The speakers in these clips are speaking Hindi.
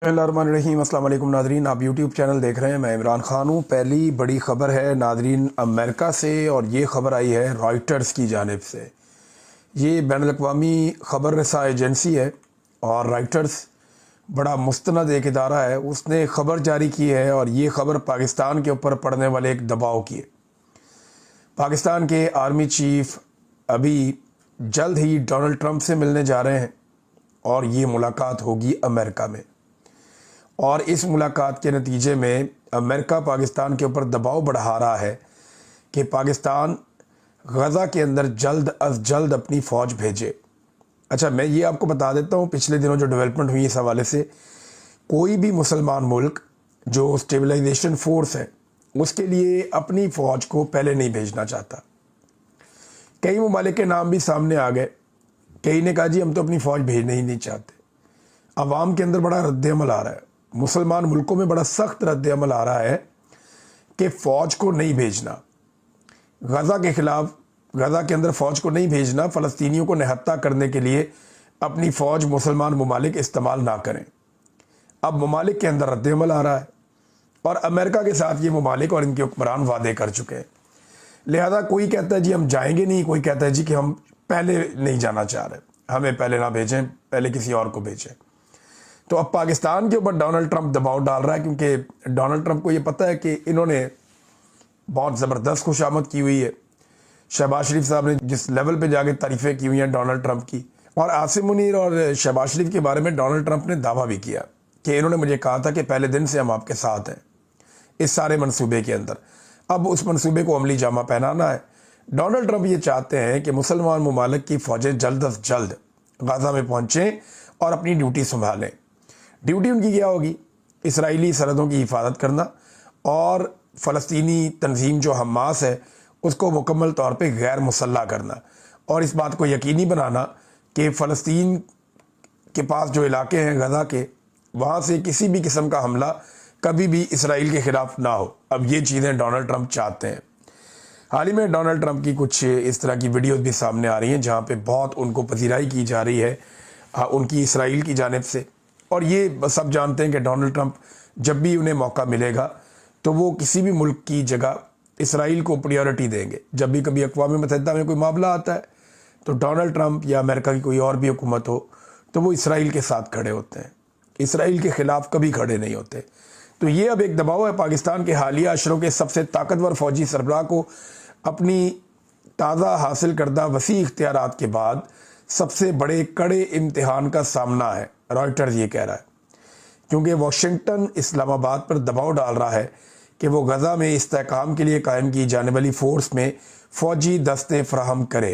बिस्मिल्लाहिर्रहमानिर्रहीम। अस्सलाम वालेकुम नादरीन, आप यूट्यूब चैनल देख रहे हैं। मैं इमरान खान हूँ। पहली बड़ी ख़बर है नादरीन अमेरिका से, और ये ख़बर आई है रॉयटर्स की जानिब से। ये बैनुल-अक़वामी ख़बर रसा एजेंसी है और रॉयटर्स बड़ा मुस्तनद एक इदारा है। उसने ख़बर जारी की है और ये ख़बर पाकिस्तान के ऊपर पड़ने वाले एक दबाव की है। पाकिस्तान के आर्मी चीफ अभी जल्द ही डोनाल्ड ट्रंप से मिलने जा रहे हैं और ये मुलाकात होगी अमेरिका में, और इस मुलाकात के नतीजे में अमेरिका पाकिस्तान के ऊपर दबाव बढ़ा रहा है कि पाकिस्तान गज़ा के अंदर जल्द अज जल्द अपनी फ़ौज भेजे। अच्छा, मैं ये आपको बता देता हूँ पिछले दिनों जो डेवलपमेंट हुई इस हवाले से। कोई भी मुसलमान मुल्क जो स्टेबलाइजेशन फोर्स है उसके लिए अपनी फ़ौज को पहले नहीं भेजना चाहता। कई ममालिक के नाम भी सामने आ गए। कई ने कहा जी हम तो अपनी फ़ौज भेजना ही नहीं चाहते। अवाम के अंदर बड़ा रद्द-ए-अमल आ रहा है, मुसलमान मुल्कों में बड़ा सख्त रद्द-ए-अमल आ रहा है कि फ़ौज को नहीं भेजना, गज़ा के ख़िलाफ़, गज़ा के अंदर फ़ौज को नहीं भेजना, फ़लस्तीनियों को निहत्ता करने के लिए अपनी फ़ौज मुसलमान ममालिक इस्तेमाल ना करें। अब ममालिक के अंदर रद्द-ए-अमल आ रहा है और अमेरिका के साथ ये ममालिक और इनके हुक्मरान वादे कर चुके हैं। लिहाजा कोई कहता है जी हम जाएंगे नहीं, कोई कहता है जी कि हम पहले नहीं जाना चाह रहे, हमें पहले ना भेजें, पहले किसी और को भेजें। तो अब पाकिस्तान के ऊपर डोनाल्ड ट्रंप दबाव डाल रहा है, क्योंकि डोनाल्ड ट्रंप को ये पता है कि इन्होंने बहुत ज़बरदस्त खुशामद की हुई है। शहबाज शरीफ साहब ने जिस लेवल पे जाके तारीफ़ें की हुई हैं डोनाल्ड ट्रंप की, और आसिम मुनीर और शहबाज शरीफ के बारे में डोनाल्ड ट्रंप ने दावा भी किया कि इन्होंने मुझे कहा था कि पहले दिन से हम आपके साथ हैं इस सारे मनसूबे के अंदर। अब उस मनसूबे को अमली जामा पहनाना है। डोनाल्ड ट्रंप ये चाहते हैं कि मुसलमान ममालिक की फ़ौजें जल्द अज जल्द गाज़ा में पहुँचें और अपनी ड्यूटी संभालें। ड्यूटी उनकी क्या होगी? इसराइली सरहदों की हिफाजत करना और फ़लस्तीनी तंजीम जो हमास है उसको मुकम्मल तौर पे गैर मुसल्लह करना, और इस बात को यकीनी बनाना कि फ़लस्तीन के पास जो इलाके हैं गज़ा के, वहाँ से किसी भी किस्म का हमला कभी भी इसराइल के ख़िलाफ़ ना हो। अब ये चीज़ें डोनाल्ड ट्रंप चाहते हैं। हाल ही में डोनाल्ड ट्रंप की कुछ इस तरह की वीडियोज़ भी सामने आ रही हैं जहाँ पे बहुत उनको पजीराई की जा रही है उनकी इसराइल की जानिब से। और ये सब जानते हैं कि डोनाल्ड ट्रंप जब भी उन्हें मौका मिलेगा तो वो किसी भी मुल्क की जगह इसराइल को प्रायोरिटी देंगे। जब भी कभी अक़वाम मुत्तहिदा में कोई मामला आता है तो डोनाल्ड ट्रंप या अमेरिका की कोई और भी हुकूमत हो तो वो इसराइल के साथ खड़े होते हैं, इसराइल के ख़िलाफ़ कभी खड़े नहीं होते। तो ये अब एक दबाव है पाकिस्तान के हालिया अशरों के सबसे ताकतवर फ़ौजी सरबराह को अपनी ताज़ा हासिल करदा वसी इख्तियारात के बाद सबसे बड़े कड़े इम्तिहान का सामना है, रॉयटर्स ये कह रहा है। क्योंकि वाशिंगटन इस्लामाबाद पर दबाव डाल रहा है कि वो गज़ा में इस्तेहकाम के लिए कायम की जाने वाली फ़ोर्स में फ़ौजी दस्ते फ्राहम करे।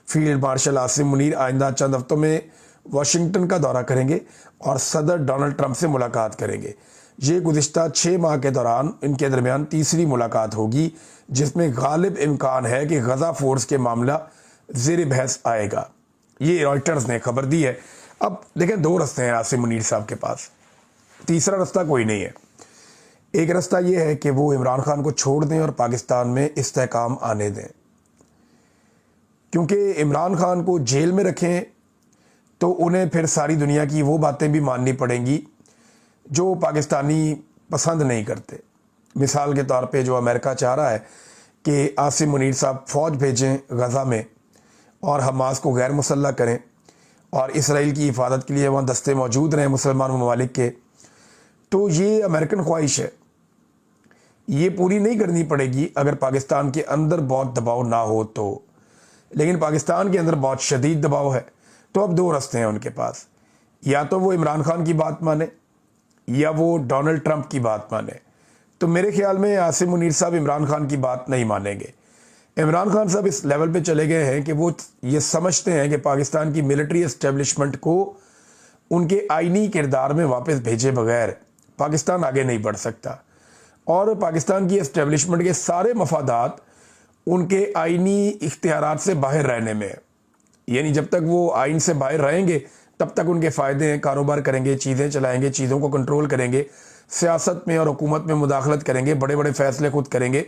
फील्ड मार्शल आसिम मुनीर आइंदा चंद हफ्तों में वाशिंगटन का दौरा करेंगे और सदर डोनाल्ड ट्रंप से मुलाकात करेंगे। ये गुज़िश्ता 6 माह के दौरान इनके दरमियान तीसरी मुलाकात होगी, जिसमें गालिब इम्कान है कि गज़ा फ़ोर्स के मामला ज़ेर बहस आएगा। ये रॉयटर्स ने खबर दी है। अब देखें, 2 रास्ते हैं आसिम मुनीर साहब के पास, तीसरा रास्ता कोई नहीं है। एक रास्ता ये है कि वो इमरान खान को छोड़ दें और पाकिस्तान में इस्तेहकाम आने दें, क्योंकि इमरान खान को जेल में रखें तो उन्हें फिर सारी दुनिया की वो बातें भी माननी पड़ेंगी जो पाकिस्तानी पसंद नहीं करते। मिसाल के तौर पे जो अमेरिका चाह रहा है कि आसिम मुनीर साहब फ़ौज भेजें गज़ा में और हमास को गैर मुसल्लह करें और इसराइल की हिफाजत के लिए वहाँ दस्ते मौजूद रहें मुसलमान ममालिक के, तो ये अमेरिकन ख्वाहिश है। ये पूरी नहीं करनी पड़ेगी अगर पाकिस्तान के अंदर बहुत दबाव ना हो तो, लेकिन पाकिस्तान के अंदर बहुत शदीद दबाव है। तो अब 2 रास्ते हैं उनके पास, या तो वो इमरान खान की बात माने या वो डोनाल्ड ट्रंप की बात माने। तो मेरे ख्याल में आसिम मुनीर साहब इमरान खान की बात नहीं मानेंगे। इमरान खान साहब इस लेवल पे चले गए हैं कि वो ये समझते हैं कि पाकिस्तान की मिलिट्री एस्टेब्लिशमेंट को उनके आइनी किरदार में वापस भेजे बगैर पाकिस्तान आगे नहीं बढ़ सकता, और पाकिस्तान की एस्टेब्लिशमेंट के सारे मफादात उनके आइनी इख्तियारात से बाहर रहने में है। यानी जब तक वो आइन से बाहर रहेंगे तब तक उनके फ़ायदे हैं, कारोबार करेंगे, चीज़ें चलाएंगे, चीज़ों को कंट्रोल करेंगे, सियासत में और हुकूमत में मुदाखलत करेंगे, बड़े बड़े फ़ैसले खुद करेंगे,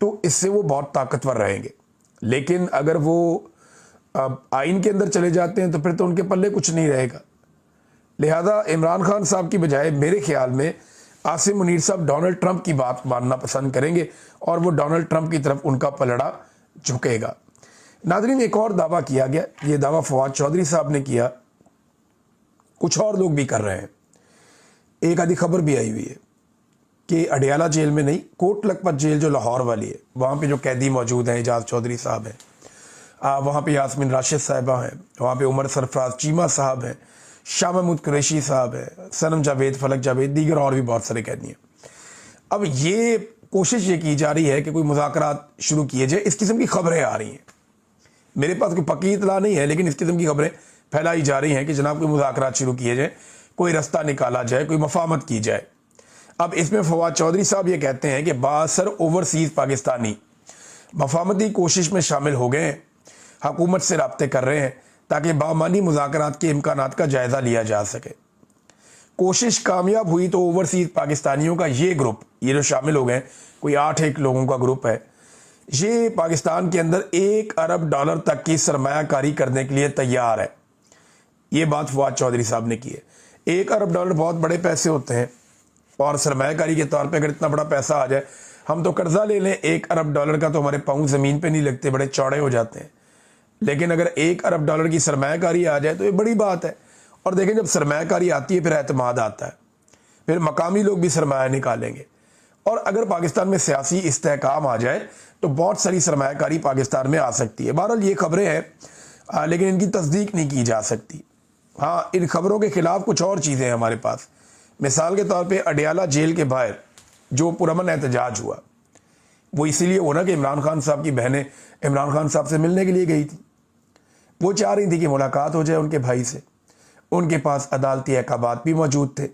तो इससे वो बहुत ताकतवर रहेंगे। लेकिन अगर वो आइन के अंदर चले जाते हैं तो फिर तो उनके पल्ले कुछ नहीं रहेगा। लिहाजा इमरान खान साहब की बजाय मेरे ख्याल में आसिम मुनीर साहब डोनाल्ड ट्रंप की बात मानना पसंद करेंगे और वो डोनाल्ड ट्रंप की तरफ उनका पलड़ा झुकेगा। नाज़रीन, एक और दावा किया गया, ये दावा फवाद चौधरी साहब ने किया, कुछ और लोग भी कर रहे हैं। एक आधी खबर भी आई हुई है कि अडियाला जेल में नहीं, कोट लखपत जेल जो लाहौर वाली है, वहाँ पे जो कैदी मौजूद हैं, एजाज चौधरी साहब हैं, वहाँ पे यास्मीन राशिद साहिबा हैं, वहाँ पे उमर सरफराज चीमा साहब हैं, शाह महमूद कुरैशी साहब हैं, सनम जावेद, फलक जावेद, दीगर और भी बहुत सारे कैदी हैं। अब ये कोशिश ये की जा रही है कि कोई मुज़ाकरात शुरू किए जाए, इस किस्म की खबरें आ रही हैं। मेरे पास कोई पक्की इतला नहीं है, लेकिन इस किस्म की खबरें फैलाई जा रही हैं कि जनाब कोई मुज़ाकरात शुरू किए जाए, कोई रास्ता निकाला जाए, कोई मफाहमत की जाए। अब इसमें फवाद चौधरी साहब ये कहते हैं कि बासर ओवरसीज़ पाकिस्तानी मफाहमती कोशिश में शामिल हो गए हैं, हुकूमत से रब्ते कर रहे हैं ताकि बामानी मुज़ाकरात के इम्कानात का जायज़ा लिया जा सके। कोशिश कामयाब हुई तो ओवरसीज़ पाकिस्तानियों का ये ग्रुप, ये जो शामिल हो गए, कोई 8 लोगों का ग्रुप है, ये पाकिस्तान के अंदर $1 अरब तक की सरमायाकारी करने के लिए तैयार है। ये बात फवाद चौधरी साहब ने की है। $1 अरब बहुत बड़े पैसे होते हैं और सरमायाकारी के तौर पे अगर इतना बड़ा पैसा आ जाए, हम तो कर्जा ले लें $1 अरब का तो हमारे पाँव ज़मीन पे नहीं लगते, बड़े चौड़े हो जाते हैं। लेकिन अगर $1 अरब की सरमायाकारी आ जाए तो ये बड़ी बात है। और देखें, जब सरमायाकारी आती है फिर एतमाद आता है, फिर मकामी लोग भी सरमाया निकालेंगे। और अगर पाकिस्तान में सियासी इस्तेहकाम आ जाए तो बहुत सारी सरमायाकारी पाकिस्तान में आ सकती है। बहरहाल ये खबरें हैं, लेकिन इनकी तस्दीक नहीं की जा सकती। हाँ, इन खबरों के खिलाफ कुछ और चीज़ें हैं हमारे पास। मिसाल के तौर पे अडियाला जेल के बाहर जो पुरअमन एहतजाज हुआ, वो इसीलिए होना कि इमरान खान साहब की बहनें इमरान खान साहब से मिलने के लिए गई थी। वो चाह रही थी कि मुलाकात हो जाए उनके भाई से। उनके पास अदालती अहकामात भी मौजूद थे,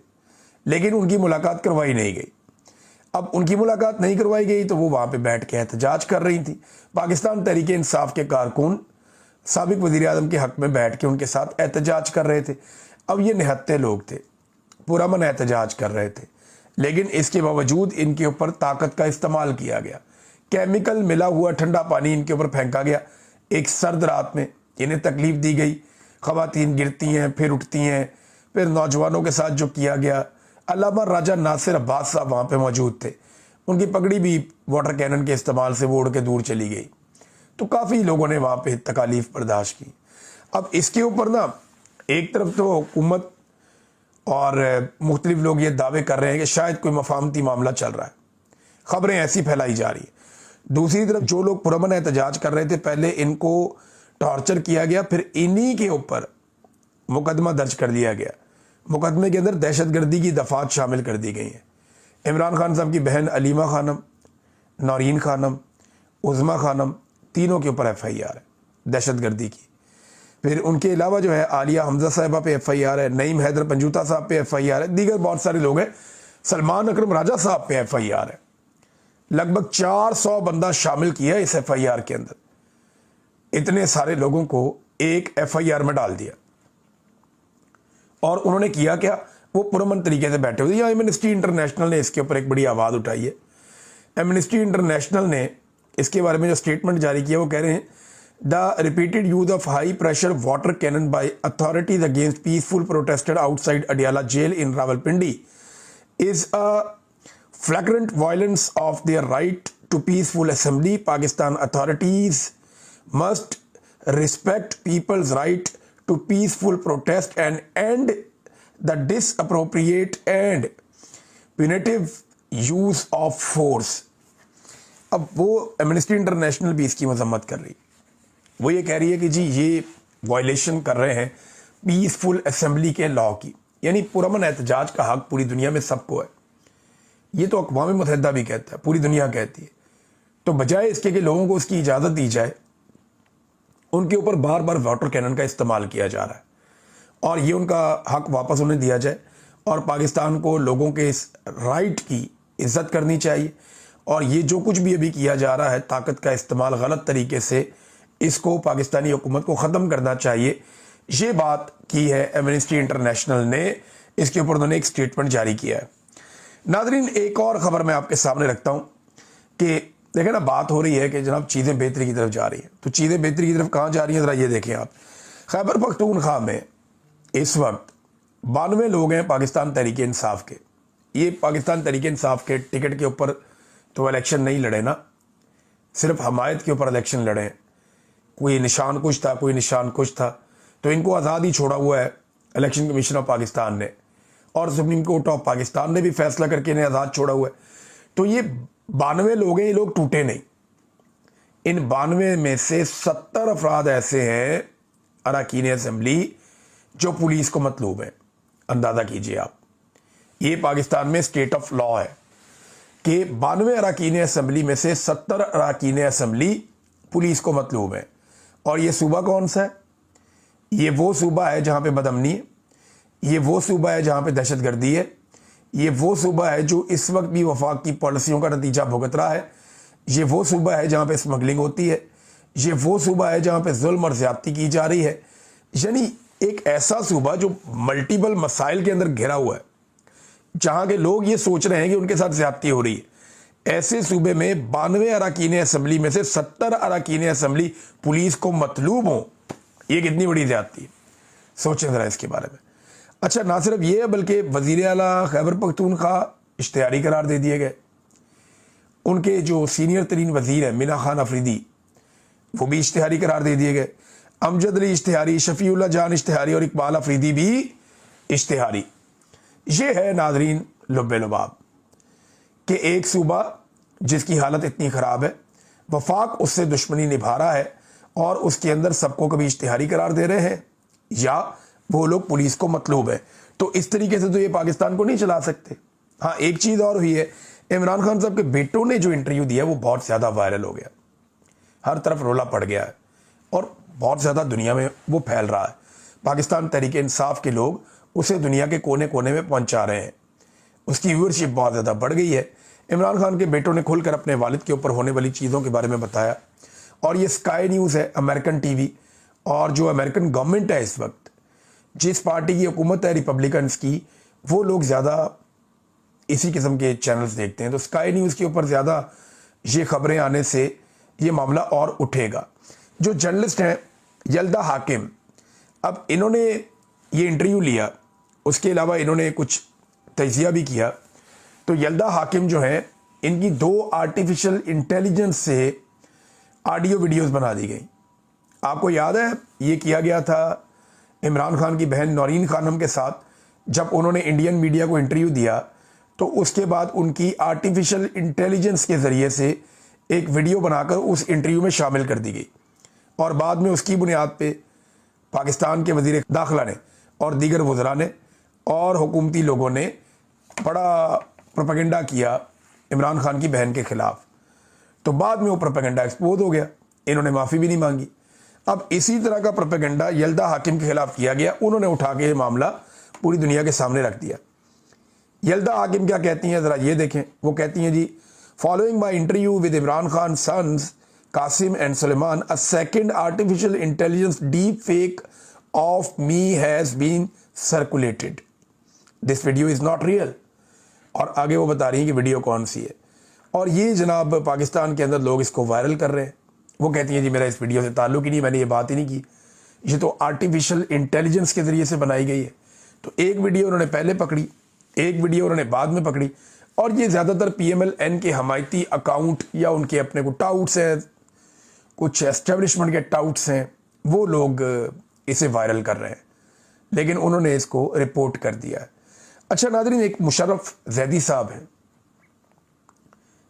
लेकिन उनकी मुलाकात करवाई नहीं गई। अब उनकी मुलाकात नहीं करवाई गई तो वो वहाँ पे बैठ के एहतजाज कर रही थी। पाकिस्तान तहरीक इंसाफ के कारकुन साबिक वज़ीर आज़म के हक़ में बैठ के उनके साथ एहतजाज कर रहे थे। अब ये निहत्ते लोग थे, पुरअमन एहतजाज कर रहे थे, लेकिन इसके बावजूद इनके ऊपर ताकत का इस्तेमाल किया गया। केमिकल मिला हुआ ठंडा पानी इनके ऊपर फेंका गया। एक सर्द रात में इन्हें तकलीफ़ दी गई, ख़वातीन गिरती हैं फिर उठती हैं, फिर नौजवानों के साथ जो किया गया। अल्लामा राजा नासिर अब्बास साहब वहाँ पे मौजूद थे, उनकी पगड़ी भी वाटर कैनन के इस्तेमाल से वो उड़ के दूर चली गई। तो काफ़ी लोगों ने वहाँ पे तकालीफ बर्दाश्त की। अब इसके ऊपर ना, एक तरफ तो हुकूमत और मुख्तलिफ लोग ये दावे कर रहे हैं कि शायद कोई मफाहमती मामला चल रहा है, ख़बरें ऐसी फैलाई जा रही है। दूसरी तरफ जो लोग पुरअमन एहतजाज कर रहे थे, पहले इनको टॉर्चर किया गया, फिर इन्हीं के ऊपर मुकदमा दर्ज कर दिया गया। मुकदमे के अंदर दहशतगर्दी की दफ़ात शामिल कर दी गई हैं। इमरान खान साहब की बहन अलीमा खानम, नौरीन खानम, उज़मा खानम, तीनों के ऊपर FIR है दहशतगर्दी की। फिर उनके अलावा जो है आलिया हमजा साहिबा पे FIR है, नईम हैदर पंजूता साहब पे FIR है, दीगर बहुत सारे लोग हैं, सलमान अकरम राजा साहब पे FIR है। लगभग 400 बंदा शामिल किया इस FIR के अंदर। इतने सारे लोगों को एक FIR में डाल दिया। और उन्होंने किया क्या, वो पुरअमन तरीके से बैठे हुए। या एमनेस्टी इंटरनेशनल ने इसके ऊपर एक बड़ी आवाज़ उठाई है। एमनेस्टी इंटरनेशनल ने इसके बारे में जो स्टेटमेंट जारी किया, वो कह रहे हैं the repeated use of high pressure water cannon by authorities against peaceful protester outside Adiala jail in Rawalpindi is a flagrant violence of their right to peaceful assembly. Pakistan authorities must respect people's right to peaceful protest and end the disappropriate and punitive use of force। अब वो एमनेस्टी इंटरनेशनल भी इसकी मजम्मत कर रही, वो ये कह रही है कि जी ये वायलेशन कर रहे हैं पीसफुल असेंबली के लॉ की, यानी पुरअमन एहतजाज का हक पूरी दुनिया में सबको है। ये तो अक़वाम मुत्तहिदा भी कहता है, पूरी दुनिया कहती है। तो बजाय इसके कि लोगों को उसकी इजाज़त दी जाए, उनके ऊपर बार बार वाटर कैनन का इस्तेमाल किया जा रहा है। और ये उनका हक वापस उन्हें दिया जाए और पाकिस्तान को लोगों के इस राइट की इज्जत करनी चाहिए। और ये जो कुछ भी अभी किया जा रहा है, ताकत का इस्तेमाल गलत तरीके से, इसको पाकिस्तानी हुकूमत को ख़त्म करना चाहिए। ये बात की है एमनेस्टी इंटरनेशनल ने, इसके ऊपर उन्होंने एक स्टेटमेंट जारी किया है। नाज़रीन, एक और ख़बर मैं आपके सामने रखता हूँ कि देखें ना, बात हो रही है कि जनाब चीज़ें बेहतरी की तरफ जा रही हैं। तो चीज़ें बेहतरी की तरफ कहाँ जा रही हैं, ज़रा ये देखें आप। खैबर पख्तूनख्वा में इस वक्त 92 लोग हैं पाकिस्तान तहरीक इंसाफ के। ये पाकिस्तान तहरीक इंसाफ के टिकट के ऊपर तो इलेक्शन नहीं लड़े ना, सिर्फ हमायत के ऊपर इलेक्शन लड़े। कोई निशान कुछ था, कोई निशान कुछ था, तो इनको आज़ाद ही छोड़ा हुआ है इलेक्शन कमीशन ऑफ पाकिस्तान ने, और सुप्रीम कोर्ट ऑफ पाकिस्तान ने भी फैसला करके इन्हें आज़ाद छोड़ा हुआ है। तो ये 92 लोग हैं, ये लोग टूटे नहीं। इन 92 में से 70 अफराद ऐसे हैं अरकान असम्बली जो पुलिस को मतलूब है। अंदाज़ा कीजिए आप, ये पाकिस्तान में स्टेट ऑफ लॉ है कि 92 अरकान असम्बली में से 70 अरकान असम्बली पुलिस को मतलूब है। और ये सूबा कौन सा है? ये वो सूबा है जहाँ पे बदअमनी है, ये वो सूबा है जहाँ पे दहशतगर्दी है, ये वो सूबा है जो इस वक्त भी वफाक की पॉलिसियों का नतीजा भुगत रहा है, ये वो सूबा है जहाँ पे स्मगलिंग होती है, ये वो सूबा है जहाँ पे जुल्म और ज़्यादती की जा रही है। यानी एक ऐसा सूबा जो मल्टीपल मसाइल के अंदर घिरा हुआ है, जहाँ के लोग ये सोच रहे हैं कि उनके साथ ज़्यादती हो रही है। ऐसे सूबे में 92 अरकान असम्बली में से 70 अरकान असम्बली पुलिस को मतलूब हों, ये कितनी बड़ी ज़्यादती है, सोचें ज़रा इसके बारे में। अच्छा, ना सिर्फ ये बल्कि वज़ीर आला खैबर पख्तूनख्वा इश्तिहारी करार दे दिए गए। उनके जो सीनियर तरीन वज़ीर हैं मिना खान अफरीदी, वो भी इश्तिहारी करार दे दिए गए। अमजद अली इश्तिहारी, शफीउल्लाह जान इश्तिहारी और इकबाल अफरीदी भी इश्तिहारी। ये है नाज़रीन लुब्बे लुबाब कि एक सूबा जिसकी हालत इतनी ख़राब है, वफाक उससे दुश्मनी निभा रहा है और उसके अंदर सबको कभी इश्तिहारी करार दे रहे हैं या वो लोग पुलिस को मतलूब है। तो इस तरीके से तो ये पाकिस्तान को नहीं चला सकते। हाँ, एक चीज़ और हुई है, इमरान खान साहब के बेटों ने जो इंटरव्यू दिया वो बहुत ज़्यादा वायरल हो गया, हर तरफ रोला पड़ गया है और बहुत ज़्यादा दुनिया में वो फैल रहा है। पाकिस्तान तहरीक इंसाफ के लोग उसे दुनिया के कोने कोने में पहुंचा रहे हैं, उसकी व्यूअरशिप बहुत ज़्यादा बढ़ गई है। इमरान खान के बेटों ने खुलकर अपने वालिद के ऊपर होने वाली चीज़ों के बारे में बताया। और ये स्काई न्यूज़ है, अमेरिकन टीवी, और जो अमेरिकन गवर्नमेंट है इस वक्त, जिस पार्टी की हुकूमत है रिपब्लिकन्स की, वो लोग ज़्यादा इसी किस्म के चैनल्स देखते हैं। तो स्काई न्यूज़ के ऊपर ज़्यादा ये खबरें आने से ये मामला और उठेगा। जो जर्नलिस्ट हैं यल्दा हाकिम, अब इन्होंने ये इंटरव्यू लिया, उसके अलावा इन्होंने कुछ तजिया भी किया। तो यल्दा हाकिम जो है, इनकी 2 आर्टिफिशियल इंटेलिजेंस से ऑडियो वीडियोस बना दी गई। आपको याद है ये किया गया था इमरान खान की बहन नौरीन खानम के साथ, जब उन्होंने इंडियन मीडिया को इंटरव्यू दिया तो उसके बाद उनकी आर्टिफिशियल इंटेलिजेंस के ज़रिए से एक वीडियो बनाकर उस इंटरव्यू में शामिल कर दी गई और बाद में उसकी बुनियाद पे पाकिस्तान के वज़ीर दाखिला ने और दीगर वज़रा ने और हुकूमती लोगों ने बड़ा प्रोपेगेंडा किया इमरान खान की बहन के ख़िलाफ़। तो बाद में वो प्रोपेगेंडा एक्सपोज हो गया, इन्होंने माफ़ी भी नहीं मांगी। अब इसी तरह का प्रोपेगेंडा यल्दा हाकिम के खिलाफ किया गया, उन्होंने उठा के ये मामला पूरी दुनिया के सामने रख दिया। यल्दा हाकिम क्या कहती हैं ज़रा ये देखें। वो कहती हैं जी, following my interview with Imran Khan sons Qasim and Sulaiman, a second artificial intelligence deep fake of me has been circulated, this video is not real. और आगे वो बता रही हैं कि वीडियो कौन सी है, और ये जनाब पाकिस्तान के अंदर लोग इसको वायरल कर रहे हैं। वो कहती हैं जी मेरा इस वीडियो से ताल्लुक़ ही नहीं, मैंने ये बात ही नहीं की, ये तो आर्टिफिशियल इंटेलिजेंस के ज़रिए से बनाई गई है। तो एक वीडियो उन्होंने पहले पकड़ी, एक वीडियो उन्होंने बाद में पकड़ी, और ये ज़्यादातर PMLN के हमायती अकाउंट या उनके अपने को टाउट्स हैं, कुछ एस्टेब्लिशमेंट के टाउट्स हैं, वो लोग इसे वायरल कर रहे हैं, लेकिन उन्होंने इसको रिपोर्ट कर दिया है। अच्छा नाज़रीन, एक मुशर्रफ जैदी साहब हैं,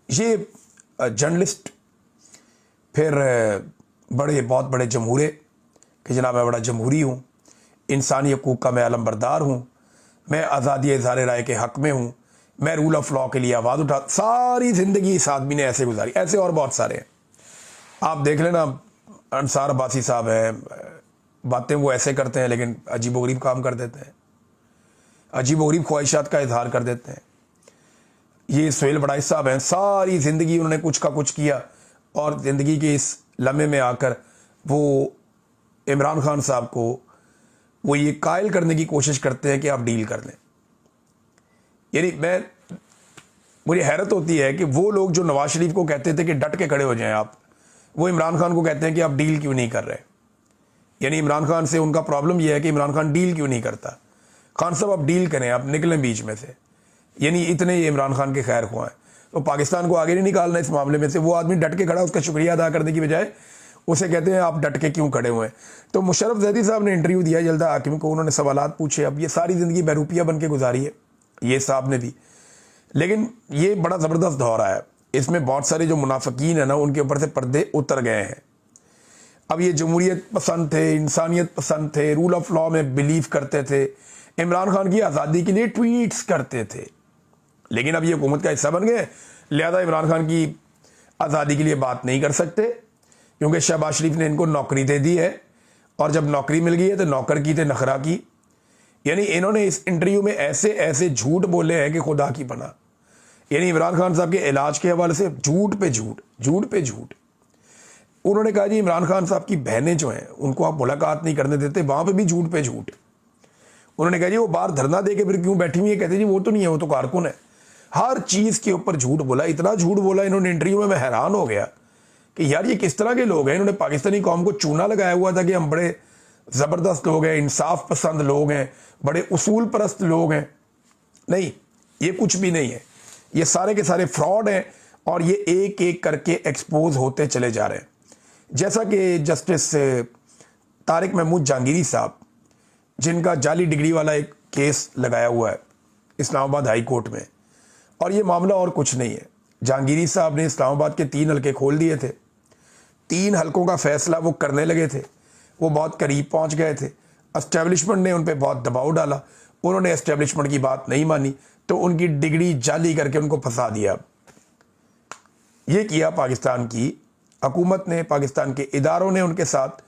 ये जर्नलिस्ट, फिर बहुत बड़े जमहूरे कि जनाब मैं बड़ा जमहूरी हूँ, इंसानी हकूक़ का मैं अलमबरदार हूँ, मैं आज़ादी इज़हार राय के हक़ में हूँ, मैं रूल ऑफ लॉ के लिए आवाज़ उठा। सारी ज़िंदगी इस आदमी ने ऐसे गुजारी, ऐसे और बहुत सारे हैं। आप देख लेना, अंसार अब्बासी साहब हैं, बातें वो ऐसे करते हैं लेकिन अजीबोगरीब काम कर देते हैं, अजीबोगरीब ख्वाहिशात का इजहार कर देते हैं। ये सुहेल बड़ाई साहब हैं, सारी ज़िंदगी उन्होंने कुछ का कुछ किया और ज़िंदगी के इस लम्हे में आकर वो इमरान खान साहब को वो ये कायल करने की कोशिश करते हैं कि आप डील कर लें। यानी मुझे हैरत होती है कि वो लोग जो नवाज शरीफ को कहते थे कि डट के खड़े हो जाएं आप, वो इमरान खान को कहते हैं कि आप डील क्यों नहीं कर रहे। यानी इमरान खान से उनका प्रॉब्लम यह है कि इमरान खान डील क्यों नहीं करता, खान साहब आप डील करें, आप निकलें बीच में से, यानी इतने ये इमरान खान के खैर ख्वाह हैं। तो पाकिस्तान को आगे नहीं निकालना इस मामले में से। वो आदमी डट के खड़ा, उसका शुक्रिया अदा करने की बजाय उसे कहते हैं आप डट के क्यों खड़े हुए हैं। तो मुशर्रफ जैदी साहब ने इंटरव्यू दिया जल्दा हाकिम को, उन्होंने सवालात पूछे। अब ये सारी ज़िंदगी बहरूपिया बन के गुजारी है ये साहब ने भी, लेकिन ये बड़ा ज़बरदस्त दौर आया। इसमें बहुत सारे जो मुनाफिकीन है ना, उनके ऊपर से पर्दे उतर गए हैं। अब ये जमहूरियत पसंद थे, इंसानियत पसंद थे, रूल ऑफ लॉ में बिलीव करते थे, इमरान खान की आज़ादी के लिए ट्वीट्स करते थे, लेकिन अब ये हुकूमत का हिस्सा बन गए, लिहाजा इमरान खान की आज़ादी के लिए बात नहीं कर सकते, क्योंकि शहबाज शरीफ ने इनको नौकरी दे दी है, और जब नौकरी मिल गई है तो नौकर की थे नखरा की। यानी इन्होंने इस इंटरव्यू में ऐसे ऐसे झूठ बोले हैं कि खुदा की पनाह। यानी इमरान खान साहब के इलाज के हवाले से झूठ पे झूठ, झूठ पे झूठ। उन्होंने कहा जी इमरान खान साहब की बहनें जो हैं उनको आप मुलाकात नहीं करने देते, वहाँ पे भी झूठ पे झूठ। उन्होंने कहा जी वो बाहर धरना दे के फिर क्यों बैठी हुई है, कहते जी वो तो नहीं है, वो तो कारकुन है। हर चीज़ के ऊपर झूठ बोला, इतना झूठ बोला इन्होंने इंटरव्यू में, मैं हैरान हो गया कि यार ये किस तरह के लोग हैं। इन्होंने पाकिस्तानी कौम को चूना लगाया हुआ था कि हम बड़े ज़बरदस्त लोग हैं, इंसाफ पसंद लोग हैं, बड़े उसूल परस्त लोग हैं। नहीं, ये कुछ भी नहीं है, ये सारे के सारे फ्रॉड हैं, और ये एक एक करके एक्सपोज होते चले जा रहे हैं। जैसा कि जस्टिस तारिक महमूद जहांगीरी साहब, जिनका जाली डिग्री वाला एक केस लगाया हुआ है इस्लामाबाद हाई कोर्ट में, और ये मामला और कुछ नहीं है। जहांगीरी साहब ने इस्लामाबाद के 3 हलके खोल दिए थे, 3 हलकों का फैसला वो करने लगे थे, वो बहुत करीब पहुंच गए थे। एस्टेब्लिशमेंट ने उन पर बहुत दबाव डाला, उन्होंने एस्टेब्लिशमेंट की बात नहीं मानी, तो उनकी डिग्री जाली करके उनको फंसा दिया। ये किया पाकिस्तान की हुकूमत ने, पाकिस्तान के इदारों ने उनके साथ,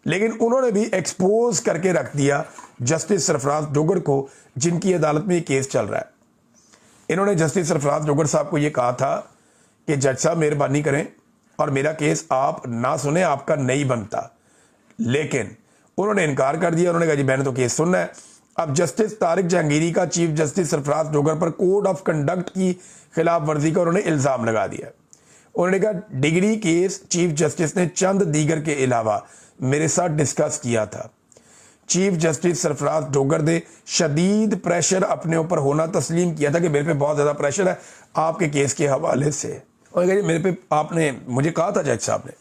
लेकिन उन्होंने भी एक्सपोज करके रख दिया जस्टिस सरफराज डोगर को, जिनकी अदालत में ये केस चल रहा है। इन्होंने जस्टिस सरफराज डोगर साहब को ये कहा था कि जज साहब मेहरबानी करें और मेरा केस आप ना सुने, आपका नहीं बनता, लेकिन उन्होंने इनकार कर दिया। उन्होंने कहा जी मैंने तो केस सुनना है। अब जस्टिस तारिक जहांगीरी का चीफ जस्टिस सरफराज डोगर पर कोड ऑफ कंडक्ट की खिलाफ वर्जी का उन्होंने इल्ज़ाम लगा दिया। उन्होंने कहा डिग्री केस चीफ जस्टिस ने चंद दीगर के अलावा मेरे साथ डिस्कस किया था। चीफ जस्टिस सरफराज डोगर ने शदीद प्रेशर अपने ऊपर होना तस्लीम किया था कि मेरे पे बहुत ज़्यादा प्रेशर है आपके केस के हवाले से। और मेरे पे आपने मुझे कहा था जज साहब ने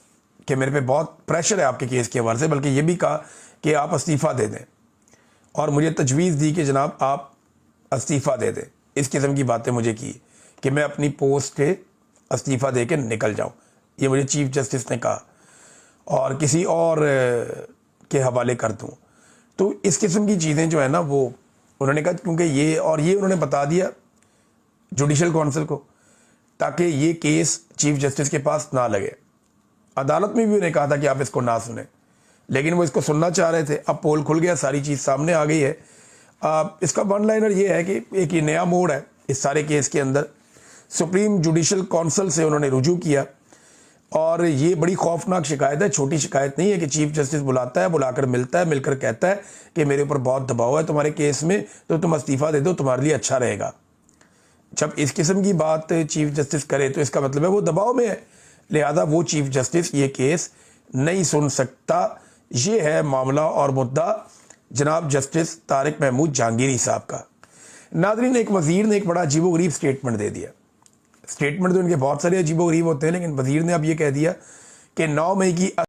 कि मेरे पे बहुत प्रेशर है आपके केस के हवाले से, बल्कि ये भी कहा कि आप इस्तीफ़ा दे दें, और मुझे तजवीज़ दी कि जनाब आप इस्तीफ़ा दे दें। इस किस्म की बातें मुझे की कि मैं अपनी पोस्ट के इस्तीफ़ा दे के निकल जाऊँ, ये मुझे चीफ जस्टिस ने कहा, और किसी और के हवाले कर दूँ। तो इस किस्म की चीज़ें जो है ना, वो उन्होंने कहा क्योंकि ये, और ये उन्होंने बता दिया जुडिशल काउंसिल को, ताकि ये केस चीफ जस्टिस के पास ना लगे। अदालत में भी उन्हें कहा था कि आप इसको ना सुने, लेकिन वो इसको सुनना चाह रहे थे। अब पोल खुल गया, सारी चीज़ सामने आ गई है। इसका वन लाइनर ये है कि एक ये नया मोड़ है इस सारे केस के अंदर। सुप्रीम जुडिशल काउंसिल से उन्होंने रुजू किया, और ये बड़ी खौफनाक शिकायत है, छोटी शिकायत नहीं है कि चीफ जस्टिस बुलाता है, बुलाकर मिलता है, मिलकर कहता है कि मेरे ऊपर बहुत दबाव है तुम्हारे केस में, तो तुम इस्तीफ़ा दे दो, तुम्हारे लिए अच्छा रहेगा। जब इस किस्म की बात चीफ जस्टिस करे तो इसका मतलब है वो दबाव में है, लिहाजा वो चीफ जस्टिस ये केस नहीं सुन सकता। ये है मामला और मुद्दा जनाब जस्टिस तारिक महमूद जहांगीरी साहब का। नाज़रीन, एक वज़ीर ने एक बड़ा अजीबोगरीब स्टेटमेंट दे दिया। स्टेटमेंट तो इनके बहुत सारे अजीबोगरीब होते हैं, लेकिन वज़ीर ने अब ये कह दिया कि 9 मई की